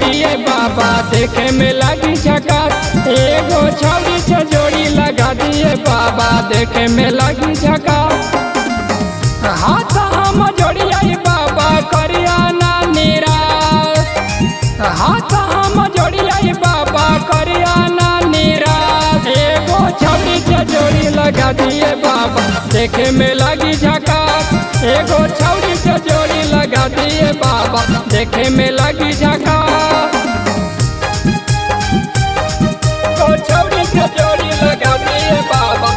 दिए बाबा देखे में लगी झकास। एगो छौरी से जोड़ी लगा दिए बाबा देखे में लगी झकास। हाथ हम जोड़िया बाबा करिया ना निराश। हाथ हम जोड़िया बाबा करिया ना निराश। एगो छौरी से जोड़ी लगा दिए बाबा देखे में लगी झकास। एगो छौरी से जोड़ी लगा दिए बाबा देखे में लगी झकास। एगो छौरी से जोड़ी लगा दिए बाबा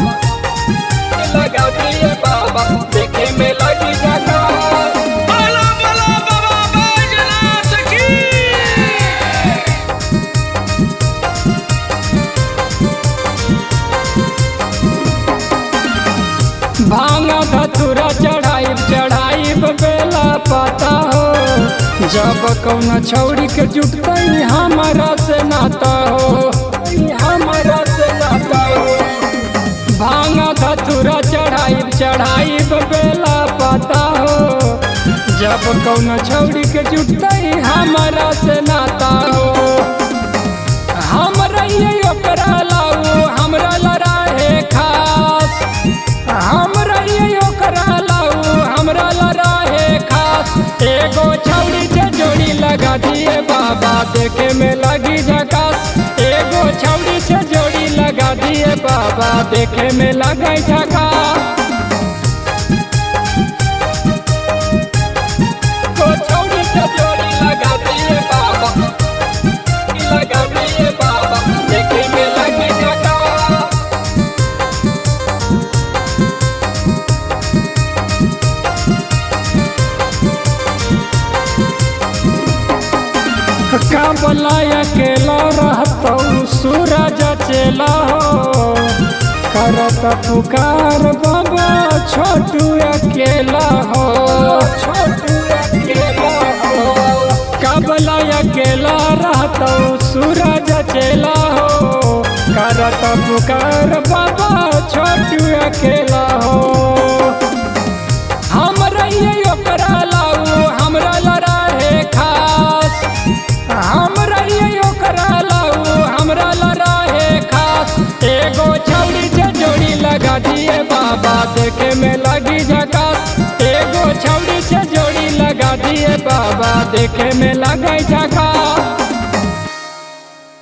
देखे में लगी झकास। बोलो बोलो बाबा बैजनाथ की। भांगा धतुरा चढ़ाई बेला पता हो। जब कौन छौरी के जुटतई हमारा से नाता हो, हमारा से नाता हो। भांगा धतुरा चढ़ाई बेला पता हो। जब कौन छौरी के जुटतई हमारा से नाता हो। हम रहिए ओकरा लाऊ हमरा लड़ाए खास। हम रहिए ओकरा लाऊ हमरा लड़ाए खास। एगो छौरी से जोड़ी लगा दिए बाबा देखे में लगी झकास। एगो छौरी से जोड़ी लगा दिए बाबा देखे में लगी झकास। एगो छौरी से जोड़ी लगा दिए बाबा देखे में लगी झकास। का बोलाया अकेला रहता सूरज चेला हो। करत पुकार बाबा छोटू अकेला हो, छोटू अकेला हो। का बोलाया अकेला रहता सूरज चेला हो। करत पुकार बाबा छोटू अकेला हो। हम रहिए ओकरा लाऊ हमरा लड़ाए खास। हम रहिए ओकरा लाऊ हमरा लड़ाए खास। एगो छौरी से जोड़ी लगा दिए बाबा देखे में लगी झकास। एगो छौरी से जोड़ी लगा दिए बाबा देखे में लगी झकास।